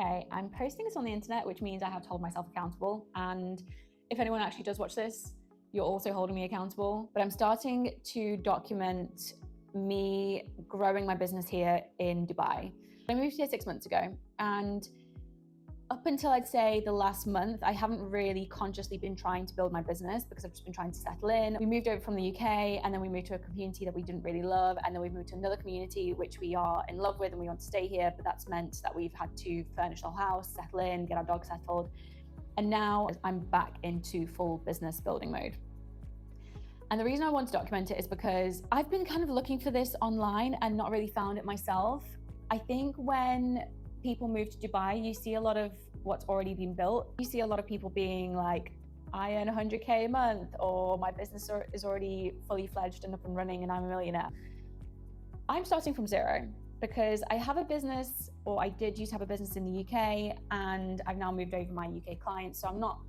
Okay, I'm posting this on the internet, which means I have to hold myself accountable. And if anyone actually does watch this, you're also holding me accountable. But I'm starting to document me growing my business here in Dubai. I moved here 6 months ago, and up until I'd say the last month, I haven't really consciously been trying to build my business because I've just been trying to settle in. We moved over from the UK, and then we moved to a community that we didn't really love, and then we've moved to another community which we are in love with and we want to stay here, but that's meant that we've had to furnish our house, settle in, get our dog settled. And now I'm back into full business building mode. And the reason I want to document it is because I've been kind of looking for this online and not really found it myself. I think when people move to Dubai, you see a lot of what's already been built. You see a lot of people being like, I earn 100K a month, or my business is already fully fledged and up and running and I'm a millionaire. I'm starting from zero because I have a business, or I did used to have a business in the UK, and I've now moved over my UK clients. So I'm not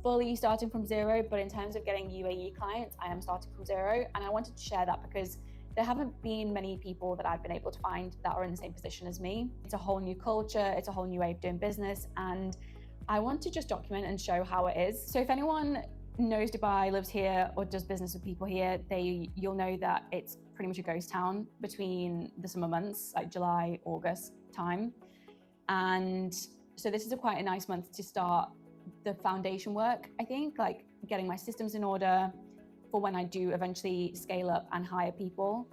fully starting from zero, but in terms of getting UAE clients, I am starting from zero. And I wanted to share that because there haven't been many people that I've been able to find that are in the same position as me. It's a whole new culture, it's a whole new way of doing business, and I want to just document and show how it is. So if anyone knows Dubai, lives here, or does business with people here, you'll know that it's pretty much a ghost town between the summer months, like July, August time. And so this is quite a nice month to start the foundation work, I think, like getting my systems in order for when I do eventually scale up and hire people,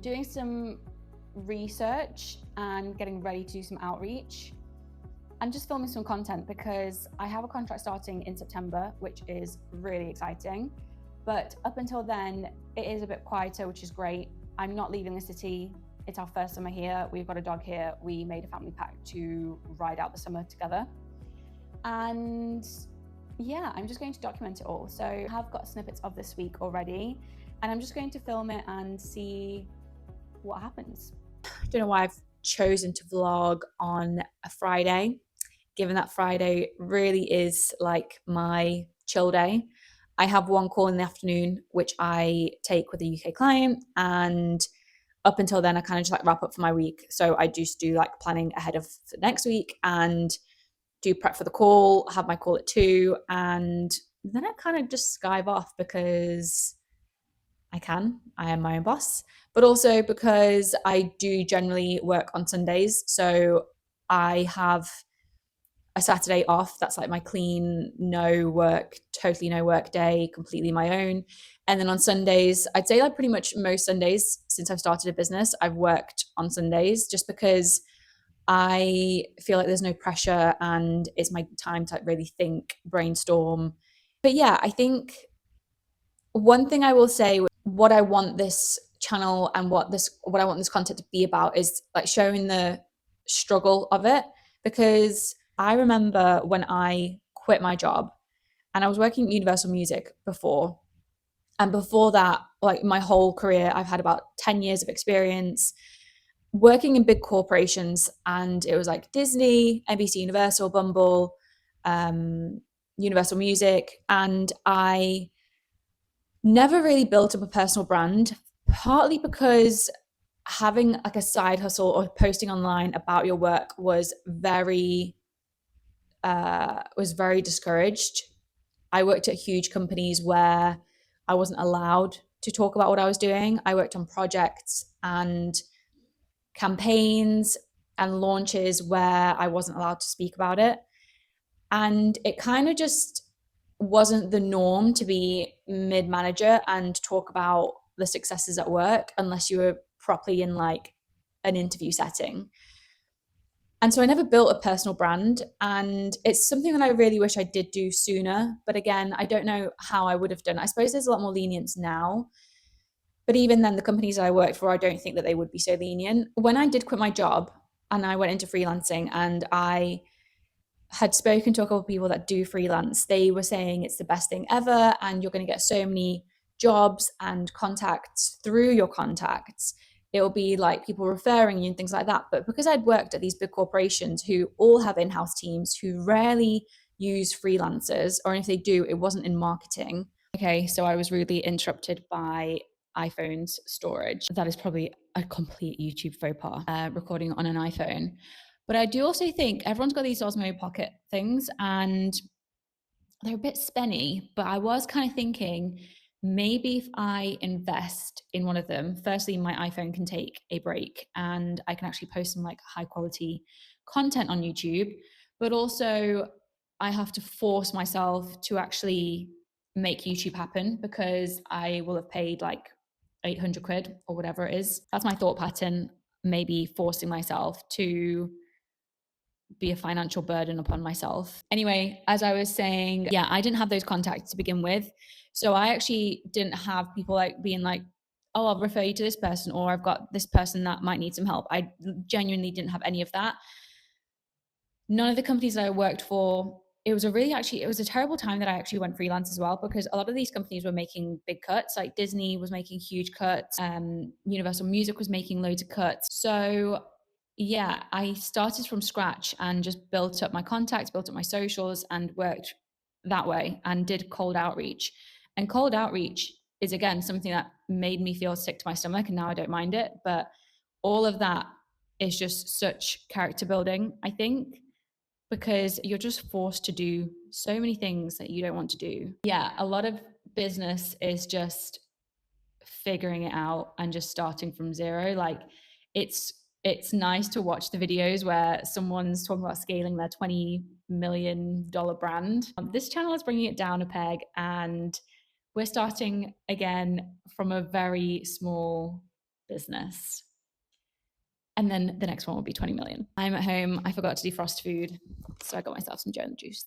doing some research and getting ready to do some outreach, and just filming some content because I have a contract starting in September, which is really exciting. But up until then, it is a bit quieter, which is great. I'm not leaving the city. It's our first summer here. We've got a dog here. We made a family pact to ride out the summer together. And yeah, I'm just going to document it all. So I have got snippets of this week already, and I'm just going to film it and see what happens. I don't know why I've chosen to vlog on a Friday, given that Friday really is like my chill day. I have one call in the afternoon, which I take with a UK client, and up until then, I kind of just like wrap up for my week. So I just do like planning ahead of the next week and do prep for the call, have my call at 2, and then I kind of just skive off because I am my own boss, but also because I do generally work on Sundays. So I have a Saturday off. That's like my clean, no work, totally no work day, completely my own. And then on Sundays, I'd say like pretty much most Sundays since I've started a business, I've worked on Sundays just because I feel like there's no pressure and it's my time to like really think, brainstorm. But yeah, I think one thing I will say, what I want this channel and what I want this content to be about is like showing the struggle of it. Because I remember when I quit my job and I was working at Universal Music before. And before that, like my whole career, I've had about 10 years of experience working in big corporations, and it was like Disney, NBC Universal, Bumble, Universal Music, and I never really built up a personal brand, partly because having like a side hustle or posting online about your work was very discouraged. I worked at huge companies where I wasn't allowed to talk about what I was doing. I worked on projects and campaigns and launches where I wasn't allowed to speak about it. And it kind of just wasn't the norm to be mid-manager and talk about the successes at work unless you were properly in like an interview setting. And so I never built a personal brand, and it's something that I really wish I did do sooner. But again, I don't know how I would have done. I suppose there's a lot more lenience now. But even then, the companies I worked for, I don't think that they would be so lenient. When I did quit my job and I went into freelancing, and I had spoken to a couple of people that do freelance, they were saying it's the best thing ever and you're going to get so many jobs and contacts through your contacts. It'll be like people referring you and things like that. But because I'd worked at these big corporations who all have in-house teams who rarely use freelancers, or if they do, it wasn't in marketing. Okay, so I was rudely interrupted by iPhone's storage. That is probably a complete YouTube faux pas, recording on an iPhone. But I do also think everyone's got these Osmo Pocket things and they're a bit spenny, but I was kind of thinking maybe if I invest in one of them, firstly, my iPhone can take a break and I can actually post some like high quality content on YouTube, but also I have to force myself to actually make YouTube happen because I will have paid like 800 quid or whatever it is. That's my thought pattern, maybe forcing myself to be a financial burden upon myself. Anyway, as I was saying, yeah, I didn't have those contacts to begin with. So I actually didn't have people like being like, oh, I'll refer you to this person, or I've got this person that might need some help. I genuinely didn't have any of that. None of the companies that I worked for, it was a terrible time that I actually went freelance as well, because a lot of these companies were making big cuts. Like Disney was making huge cuts, Universal Music was making loads of cuts. So yeah, I started from scratch and just built up my contacts, built up my socials, and worked that way and did cold outreach. And cold outreach is again something that made me feel sick to my stomach, and now I don't mind it. But all of that is just such character building, I think, because you're just forced to do so many things that you don't want to do. Yeah, a lot of business is just figuring it out and just starting from zero. Like it's nice to watch the videos where someone's talking about scaling their $20 million brand. This channel is bringing it down a peg, and we're starting again from a very small business. And then the next one will be 20 million. I'm at home. I forgot to defrost food, so I got myself some Joe and the Juice.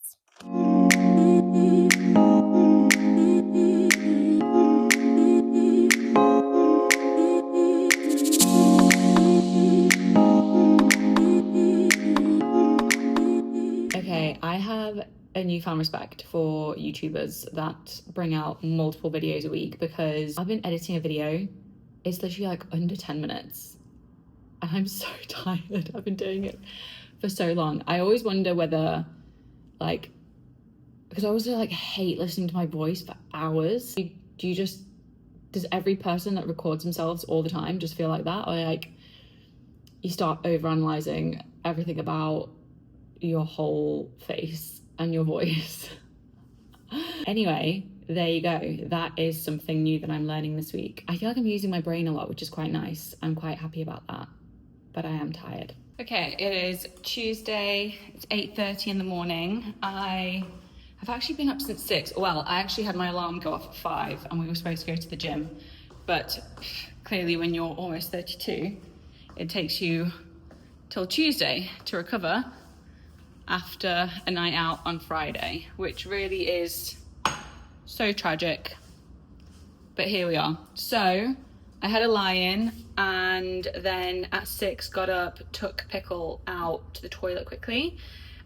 Okay, I have a newfound respect for YouTubers that bring out multiple videos a week, because I've been editing a video. It's literally like under 10 minutes. And I'm so tired. I've been doing it for so long. I always wonder whether, like, because I always like hate listening to my voice for hours. Does every person that records themselves all the time just feel like that? Or like you start overanalyzing everything about your whole face and your voice? Anyway, there you go. That is something new that I'm learning this week. I feel like I'm using my brain a lot, which is quite nice. I'm quite happy about that. But I am tired. Okay, it is Tuesday. It's 8:30 in the morning. I have actually been up since 6. Well, I actually had my alarm go off at 5 and we were supposed to go to the gym. But clearly when you're almost 32, it takes you till Tuesday to recover after a night out on Friday, which really is so tragic. But here we are. So I had a lie-in, and then at 6 got up, took Pickle out to the toilet quickly,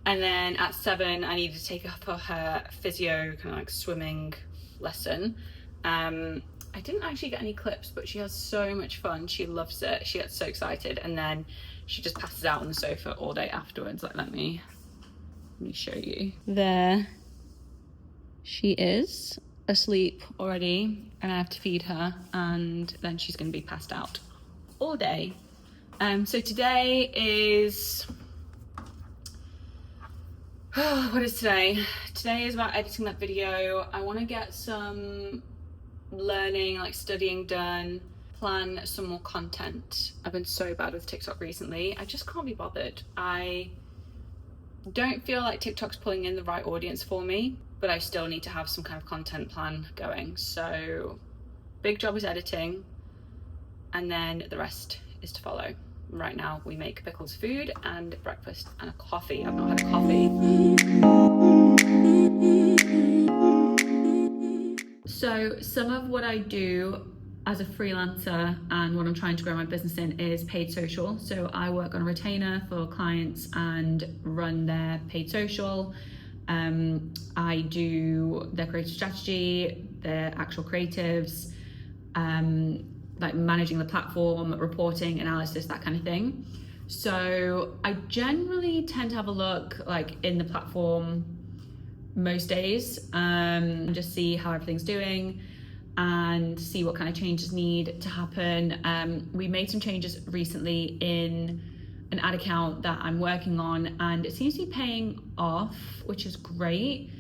and then at 7 I needed to take her for her physio kind of like swimming lesson. I didn't actually get any clips, but she has so much fun. She loves it. She gets so excited, and then she just passes out on the sofa all day afterwards. Like, let me show you. There she is, asleep already, and I have to feed her, and then she's going to be passed out all day. So today is what is today? Today is about editing that video. I want to get some learning, like studying done, plan some more content. I've been so bad with TikTok recently. I just can't be bothered. I don't feel like TikTok's pulling in the right audience for me, but I still need to have some kind of content plan going. So big job is editing, and then the rest is to follow. Right now we make Pickle's food and breakfast and a coffee. I've not had a coffee. So some of what I do as a freelancer and what I'm trying to grow my business in is paid social. So I work on a retainer for clients and run their paid social. I do their creative strategy, their actual creatives, like managing the platform, reporting, analysis, that kind of thing. So I generally tend to have a look like in the platform most days, and just see how everything's doing and see what kind of changes need to happen. We made some changes recently in an ad account that I'm working on, and it seems to be paying off, which is great.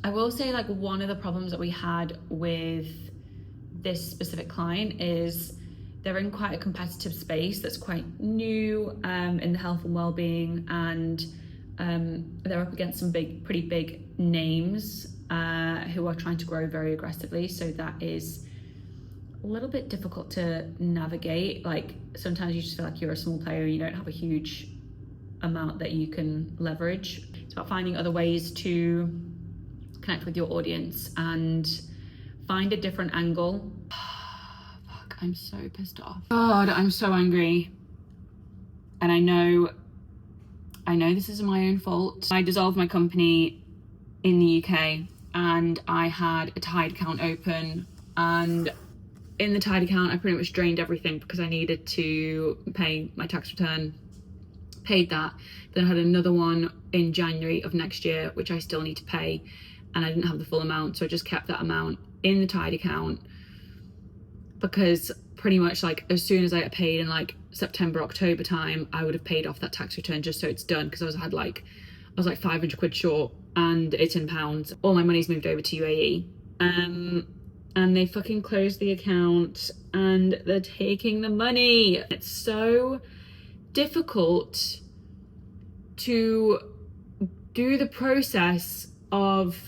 I will say, like, one of the problems that we had with this specific client is they're in quite a competitive space that's quite new in the health and well-being, and they're up against some pretty big names who are trying to grow very aggressively. So that is a little bit difficult to navigate. Like, sometimes you just feel like you're a small player and you don't have a huge amount that you can leverage. It's about finding other ways to connect with your audience and find a different angle. Fuck, I'm so pissed off. God, I'm so angry. And I know this is my own fault. I dissolved my company in the UK, and I had a Tide account open, and in the Tide account I pretty much drained everything because I needed to pay my tax return. Paid that, then I had another one in January of next year which I still need to pay, and I didn't have the full amount, so I just kept that amount in the Tide account, because pretty much like as soon as I get paid in like September, October time, I would have paid off that tax return just so it's done, because I was like 500 quid short, and it's in pounds. All my money's moved over to UAE, and they fucking closed the account and they're taking the money. It's so difficult to do the process of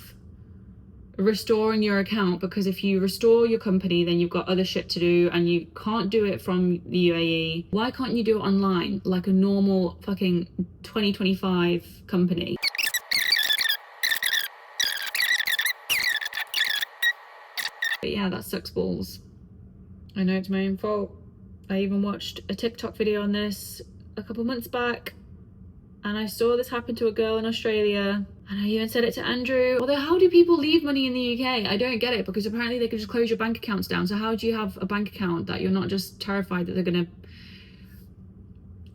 restoring your account, because if you restore your company then you've got other shit to do and you can't do it from the UAE. Why can't you do it online like a normal fucking 2025 company? But yeah, that sucks balls. I know it's my own fault. I even watched a TikTok video on this a couple months back, and I saw this happen to a girl in Australia, and I even said it to Andrew. Although, how do people leave money in the UK? I don't get it, because apparently they can just close your bank accounts down. So how do you have a bank account that you're not just terrified that they're gonna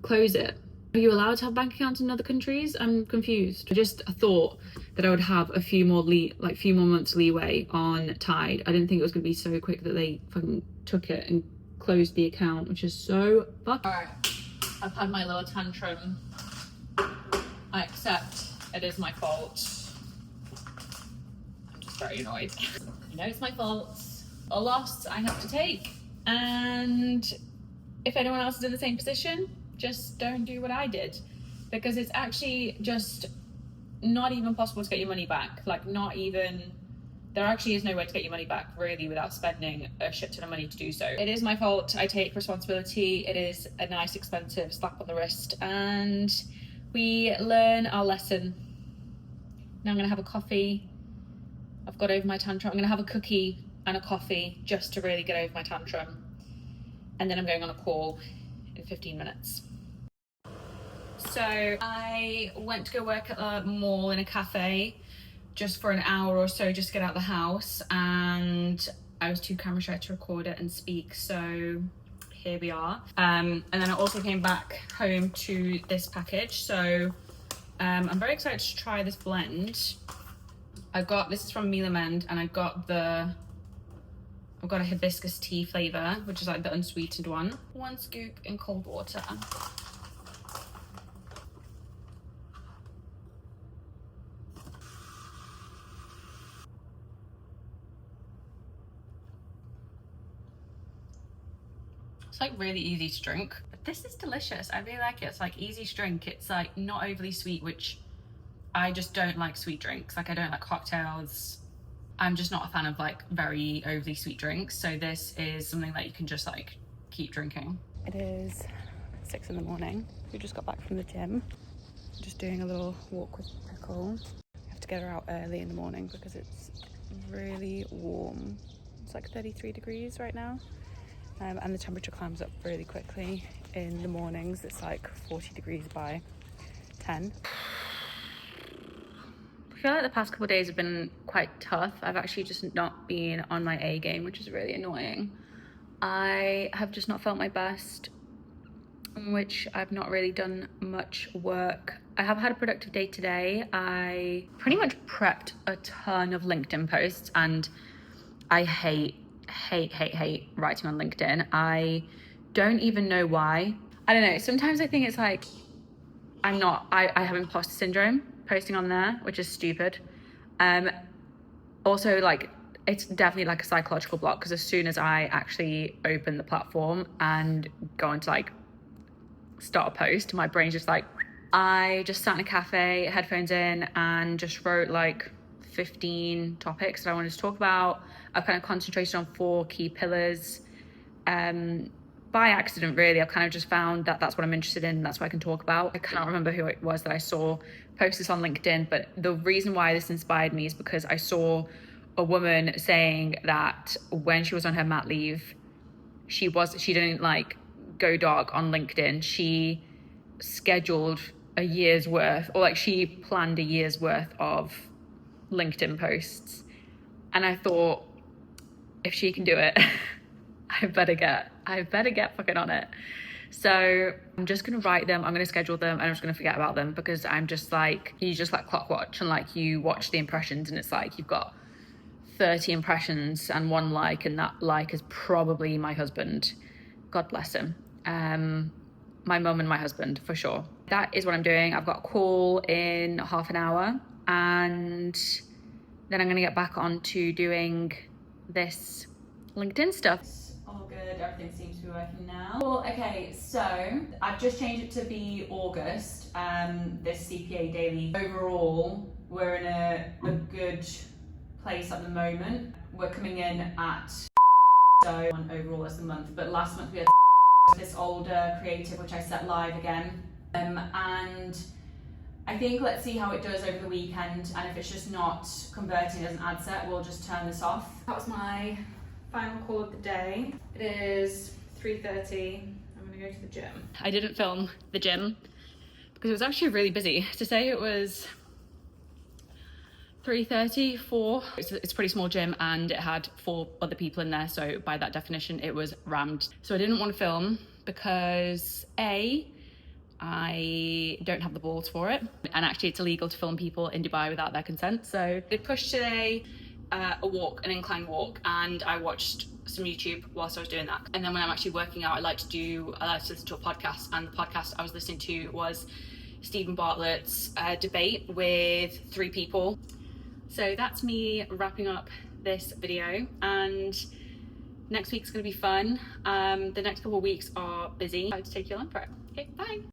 close it? Are you allowed to have bank accounts in other countries? I'm confused. I just thought that I would have a few more months leeway on Tide. I didn't think it was gonna be so quick that they fucking took it and closed the account, which is so fuck. All right, I've had my little tantrum. I accept it is my fault. I'm just very annoyed. You know, it's my fault. A loss I have to take. And if anyone else is in the same position, just don't do what I did, because it's actually just not even possible to get your money back. Like, not even, there actually is no way to get your money back really without spending a shit ton of money to do so. It is my fault. I take responsibility. It is a nice expensive slap on the wrist, and we learn our lesson. Now I'm gonna have a coffee. I've got over my tantrum. I'm gonna have a cookie and a coffee just to really get over my tantrum. And then I'm going on a call in 15 minutes. So I went to go work at a mall in a cafe just for an hour or so, just to get out of the house, and I was too camera shy to record it and speak, so here we are. And then I also came back home to this package, so I'm very excited to try this blend. This is from Miele Mend, and I've got a hibiscus tea flavor, which is like the unsweetened one. 1 scoop in cold water. It's like really easy to drink, but this is delicious. I really like it. It's like easy to drink. It's like not overly sweet, which I just don't like sweet drinks. Like, I don't like cocktails. I'm just not a fan of like very overly sweet drinks. So this is something that you can just like keep drinking. It is 6 in the morning. We just got back from the gym. Just doing a little walk with Pickle. I have to get her out early in the morning because it's really warm. It's like 33 degrees right now. And the temperature climbs up really quickly in the mornings. It's like 40 degrees by 10. I feel like the past couple of days have been quite tough. I've actually just not been on my A game, which is really annoying. I have just not felt my best, in which I've not really done much work. I have had a productive day today. I pretty much prepped a ton of LinkedIn posts, and I hate writing on LinkedIn. I don't even know why. I don't know. Sometimes I think it's like I have imposter syndrome posting on there, which is stupid. Also, like, it's definitely like a psychological block, because as soon as I actually open the platform and go into like start a post, my brain's just like, I just sat in a cafe, headphones in, and just wrote like 15 topics that I wanted to talk about. I've kind of concentrated on 4 key pillars. By accident, really. I've kind of just found that that's what I'm interested in. That's what I can talk about. I can't remember who it was that I saw post this on LinkedIn, but the reason why this inspired me is because I saw a woman saying that when she was on her mat leave, she didn't like go dark on LinkedIn. She scheduled a year's worth, or like she planned a year's worth of LinkedIn posts. And I thought, if she can do it, I better get fucking on it. So I'm just gonna write them, I'm gonna schedule them, and I'm just gonna forget about them, because I'm just like, you just like clock watch, and like you watch the impressions, and it's like you've got 30 impressions and 1 like, and that like is probably my husband. God bless him. My mum and my husband, for sure. That is what I'm doing. I've got a call in half an hour, and then I'm gonna get back on to doing this LinkedIn stuff. All good, everything seems to be working now. Well, okay, so I've just changed it to be August, this CPA daily. Overall, we're in a good place at the moment. We're coming in at so on overall as the month, but last month we had this older creative which I set live again, and I think let's see how it does over the weekend, and if it's just not converting as an ad set, we'll just turn this off. That was my final call of the day. It is 3:30. I'm gonna go to the gym. I didn't film the gym because it was actually really busy. To say it was 3:30, 4. It's a pretty small gym, and it had 4 other people in there, so by that definition it was rammed. So I didn't want to film because I don't have the balls for it, and actually it's illegal to film people in Dubai without their consent. So I pushed today an incline walk, and I watched some YouTube whilst I was doing that. And then when I'm actually working out, I like to listen to a podcast, and the podcast I was listening to was Stephen Bartlett's debate with 3 people. So that's me wrapping up this video, and next week's gonna be fun. The next couple of weeks are busy. I'd like to take you along for it. Okay, bye.